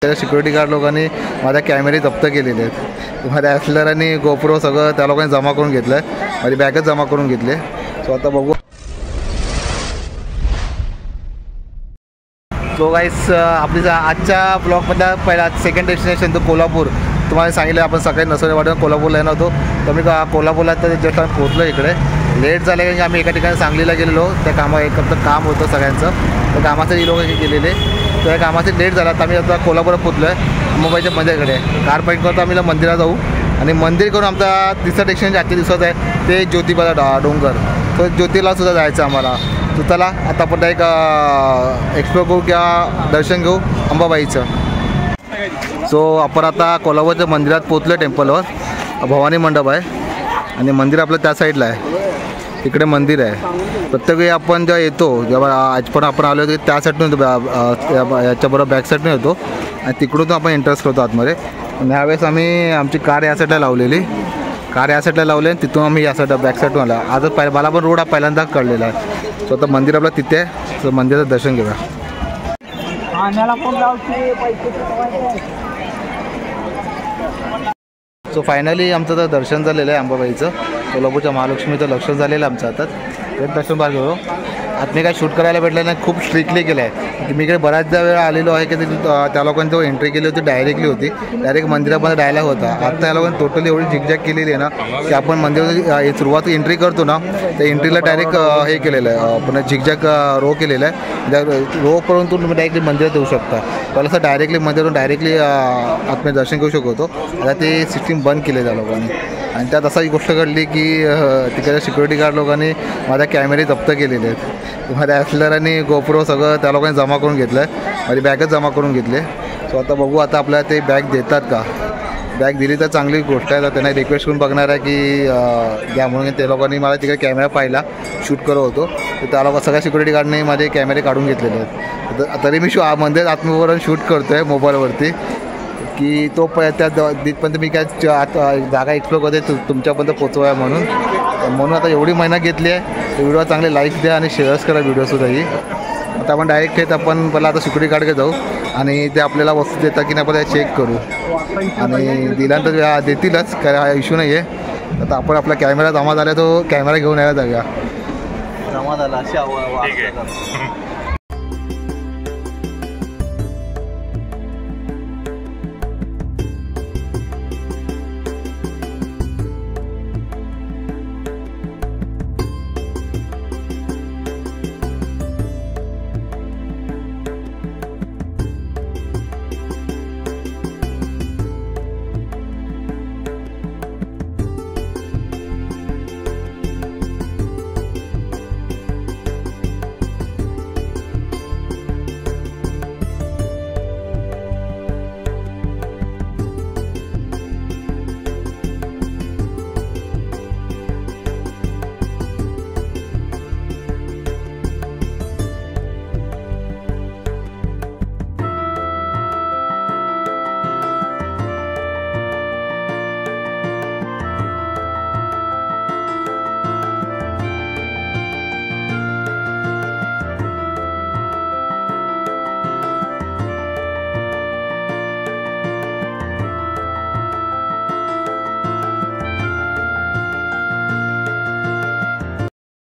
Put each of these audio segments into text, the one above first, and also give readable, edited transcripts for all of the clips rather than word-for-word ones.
त्या security guard लोकांनी माझ्या कॅमेरे जप्त केलेले आहेत. माझ्या ॲक्सिलर आणि गोप्रो सगळं त्या लोकांनी जमा करून घेतलं आहे. माझी बॅगच जमा करून घेतले. सो आता बघू. सो गाईस आपली आजच्या ब्लॉगमधला पहिला सेकंड डेस्टिनेशन तो कोल्हापूर. तुम्हाला सांगितलं आपण सकाळी नसवाडीवरून कोल्हापूरला येणार होतो. तर मी कोल्हापूरला तर जस्ट आम्ही पोहोचलो. इकडे लेट झालं कारण की आम्ही एका ठिकाणी सांगलीला गेलेलो. त्या फक्त काम होतं सगळ्यांचं. त्या कामाचं ही लोक गेलेले. तर त्या कामाचे लेट झाला. तर आम्ही आता कोल्हापूरला पोहोचलो आहे. मुंबईच्या मंदिराकडे कार पार्किंग करतो. आम्ही मंदिरात जाऊ आणि मंदिर करून आमचा तिसरा डेस्टिनेशन आजच्या दिवसाचं आहे ते ज्योतिबा डोंगर. तो ज्योतिला सुद्धा जायचं आम्हाला. तर चला आता आपण एक एक्सप्लोर करू किंवा दर्शन घेऊ अंबाबाईचं. सो आपण आता कोल्हापूरच्या मंदिरात पोचलो. टेम्पलवर भवानी मंडप आहे आणि मंदिर आपलं त्या साईडला आहे. तिकडे मंदिर आहे. प्रत्येक वेळी आपण जेव्हा येतो, जेव्हा आज पण आपण आलो होतो त्या साईडून येतो, याच्याबरोबर बॅक साईडने येतो आणि तिकडून आपण एंट्रन्स करतो आतमध्ये. आणि ह्यावेळेस आम्ही आमची कार या साईडला लावलेली. कार या साईडला लावली आणि तिथून आम्ही या साईडला बॅक साईडून आला. आज मला पण रोड हा पहिल्यांदा कळलेला आहे. सो आता मंदिर आपलं तिथे आहे. तर मंदिराचं दर्शन घेऊया. सो फायनली आमचं तर दर्शन झालेलं आहे अंबाबाईचं. कोल्हापूरच्या महालक्ष्मीचं दर्शन झालेलं आहे आमचं. आता एक दर्शन बाहेर घेऊ. आता मी काय शूट करायला भेटलं नाही. खूप स्ट्रिक्टली केलं आहे. मी इकडे बऱ्याचदा वेळा आलेलो आहे की त्या लोकांनी जो एंट्री केली होती डायरेक्टली होती. डायरेक्ट मंदिरामध्ये डायलॉग होता. आता त्या लोकांनी टोटली एवढी झिकझॅक केलेली आहे ना की आपण मंदिरामध्ये सुरुवात एंट्री करतो ना त्या एंट्रीला डायरेक्ट हे केलेलं आहे. आपण झिकझॅक रो केलेलं आहे. रो करून तुम्ही डायरेक्टली मंदिरात येऊ शकता. पहिलं असं डायरेक्टली मंदिरातून डायरेक्टली आतमध्ये दर्शन घेऊ शकतो. आता ते सिस्टीम बंद केले त्या लोकांनी. आणि त्यात असा ही गोष्ट घडली की तिकडच्या सिक्युरिटी गार्ड लोकांनी माझ्या कॅमेरे जप्त केलेले आहेत. माझ्या ॲक्सिलर आणि गोप्रो सगळं त्या लोकांनी जमा करून घेतलं आहे. माझी बॅगच जमा करून घेतले. सो आता बघू आता आपल्याला ते बॅग देतात का. बॅग दिली तर चांगली गोष्ट आहे. तर त्यांना रिक्वेस्ट करून बघणार आहे की द्या म्हणून. ते लोकांनी मला तिकडे कॅमेरा पाहिला शूट करत होतो. तर त्या लोक सगळ्या सिक्युरिटी गार्डने माझे कॅमेरे काढून घेतलेले आहेत. तरी मी मंदिरात आतमध्ये शूट करतो आहे मोबाईलवरती की तो त्या तिथपर्यंत मी काय जागा एक्सप्लोर करते तुमच्यापर्यंत पोचवाय म्हणून आता एवढी मेहनत घेतली आहे. व्हिडिओ चांगले लाईक द्या आणि शेअर्स करा व्हिडिओसुद्धाही. आता आपण डायरेक्ट येत आपण पहिला आता सिक्युरिटी गार्डकडे जाऊ आणि ते आपल्याला वस्तू देतात की नाही आपण त्या चेक करू आणि दिल्यानंतर देतीलच काय हा इश्यू नाही आहे. आता आपण आपला कॅमेरा जमा झाला तो कॅमेरा घेऊन यायला जाऊया. जमा झाला अशी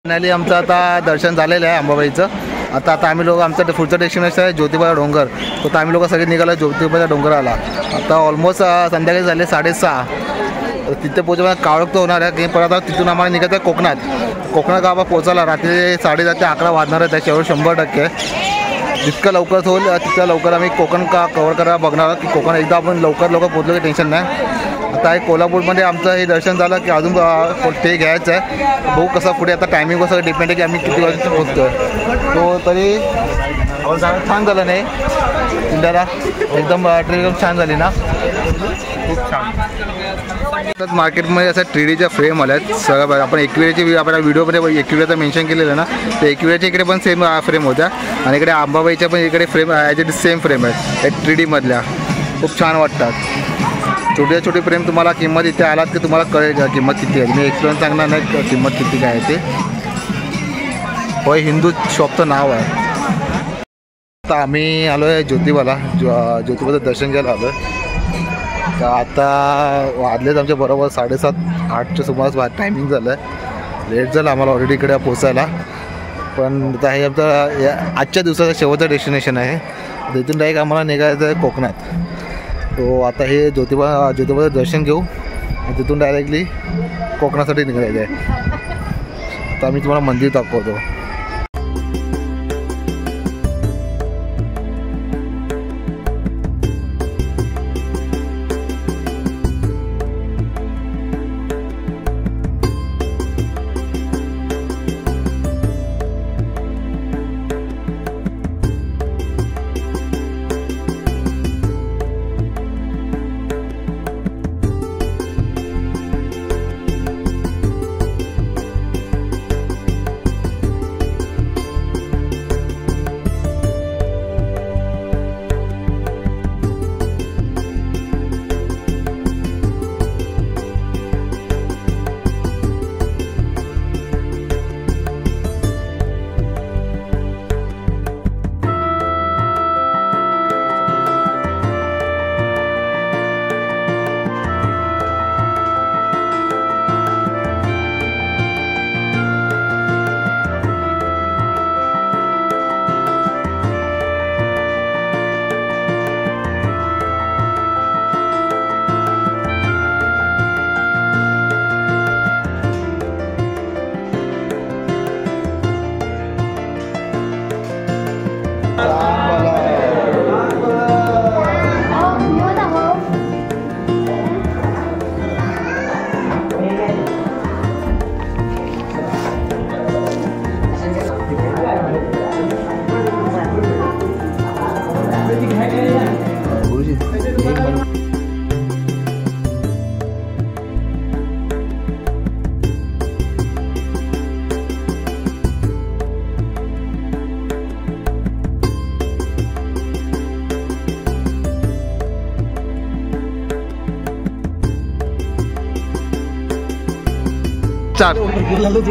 फायनली आमचं आता दर्शन झालेलं आहे अंबाबाईचं. आता आम्ही लोक आमचं पुढचं डेस्टिनेशन आहे ज्योतिबा डोंगर. तर आम्ही लोक सगळे निघालो ज्योतिबाच्या डोंगराला. आता ऑलमोस्ट संध्याकाळी झाले 6:30. तिथे पोहोचण्याला काळोख तर होणार आहे की परत आता तिथून आम्हाला निघायचं आहे कोकणात गावा पोचायला रात्री 10:30 ते 11 वाजणार आहे. त्याच्यावर 100% जितकं लवकर होईल तितकं लवकर आम्ही कोकण कव्हर करायला बघणार की कोकण एकदा आपण लवकर पोहोचलो की टेन्शन नाही. आता हे कोल्हापूरमध्ये आमचं हे दर्शन झालं की अजून ते घ्यायचं आहे. बघू कसं पुढे आता टायमिंग कसं डिपेंड आहे की आम्ही किती वाजता पोहोचतो आहे. तो तरी छान झालं नाही इंडियाला एकदम ट्रेन छान झाली ना. खूप छान. मार्केटमध्ये असं 3Dच्या फ्रेम आल्या आहेत सगळं. आपण एकविराची आपल्या व्हिडिओमध्ये एकविराचं मेन्शन केलेलं ना ते एकविराच्या इकडे पण सेम फ्रेम होत्या आणि इकडे अंबाबाईच्या पण इकडे frame as it same frame आहेत 3Dमधल्या. खूप छान वाटतात. छोटी फ्रेम तुम्हाला किंमत इथे आलात की तुम्हाला कळेल का किंमत किती आहे. मी एक्सप्लेन सांगणार नाही किंमत किती काय आहे ते. होय हिंदू शॉपचं नाव आहे. आता आम्ही आलो आहे ज्योतिबाला, ज्योतिबाचं दर्शन घ्यायला आलो आहे. तर आता वाजलेच आमच्या बरोबर 7:30-8च्या सुमारास टायमिंग झालं आहे. लेट झालं आम्हाला ऑलरेडी इकडे पोचायला. पण आता हे आमचं आजच्या दिवसाचं शेवटचं डेस्टिनेशन आहे. तिथून डायरेक्ट आम्हाला निघायचं आहे कोकणात. तो आता हे ज्योतिबाचं दर्शन घेऊ आणि तिथून डायरेक्टली कोकणासाठी निघायचं आहे. तर आम्ही तुम्हाला मंदिर दाखवतो.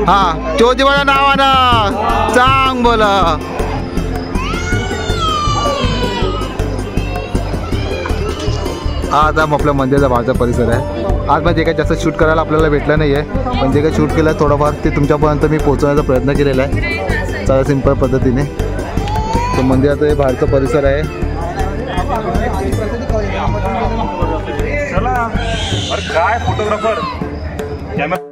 हा ज्योतिबाच्या नावानं चांग बोला. हा आता आपल्या मंदिराचा बाहेरचा परिसर आहे. आज म्हणजे काही जास्त शूट करायला आपल्याला भेटलं नाही आहे, पण जे काही शूट केलं आहे थोडंफार ते तुमच्यापर्यंत मी पोहोचवण्याचा प्रयत्न केलेला आहे साध्या सिंपल पद्धतीने. तो मंदिराचा हे बाहेरचा परिसर आहे. अरे काय फोटोग्राफर कॅमेरा.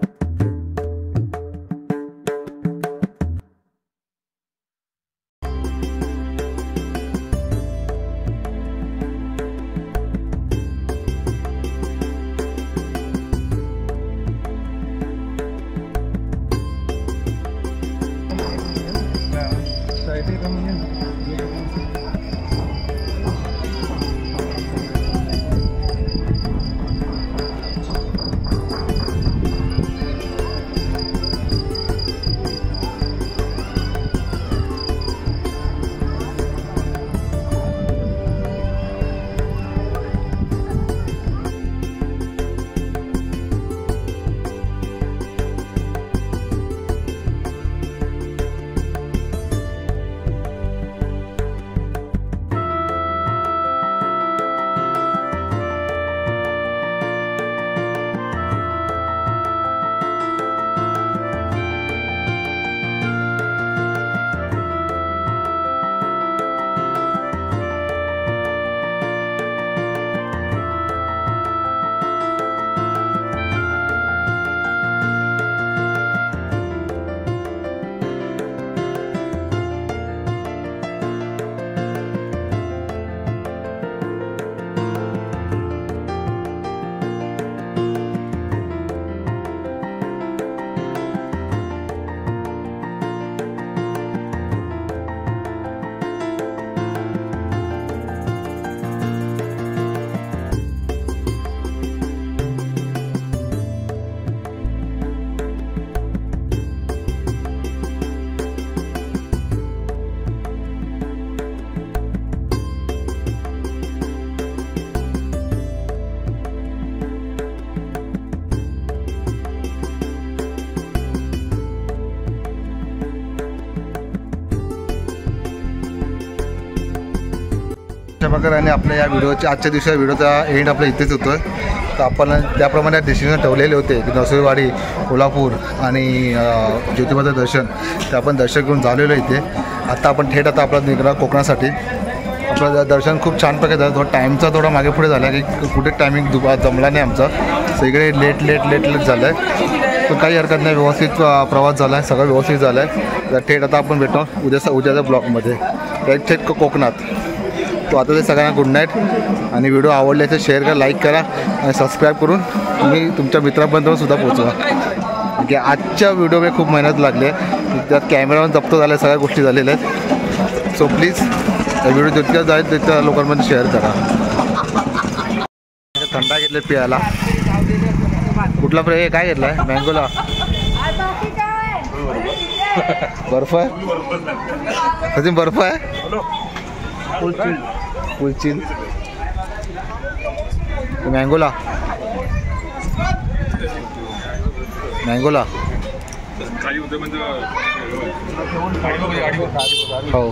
प्रकारे आपल्या या व्हिडिओच्या आजच्या दिवशी व्हिडिओचा एंड आपला इथेच होतो आहे. तर आपण त्याप्रमाणे डिसिजन ठेवलेले होते की नरसोबावाडी, कोल्हापूर आणि ज्योतिबाचं दर्शन ते आपण दर्शन घेऊन झालेलो इथे. आता आपण थेट आपला निघणार कोकणासाठी. आपलं दर्शन खूप छान प्रकारे झालं. थोडा टाईमचा थोडा मागे पुढे झाला की कुठे टायमिंग जमला नाही आमचा. सगळे लेट झालं आहे. पण काही हरकत नाही, व्यवस्थित प्रवास झाला आहे, सगळं व्यवस्थित झालं आहे. तर थेट आता आपण भेटतो उद्याच्या ब्लॉगमध्ये थेट कोकणात. तो आता ते सगळ्यांना गुड नाईट. आणि व्हिडिओ आवडले तर शेअर करा, लाईक करा आणि सबस्क्राईब करून तुम्ही तुमच्या मित्रांपर्यंत सुद्धा पोचवा. की आजच्या व्हिडिओमध्ये खूप मेहनत लागली आहे. त्यात कॅमेरावर जप्त झाल्या, सगळ्या गोष्टी झालेल्या आहेत. सो प्लीज व्हिडिओ जितक्या जाईल तितक्या लोकांमध्ये शेअर करा. थंडा घेतले पियाला. कुठला हे काय घेतला आहे? मँगोला बर्फ आहे. सचिन बर्फ आहे. कुलचिन मँगोला हो.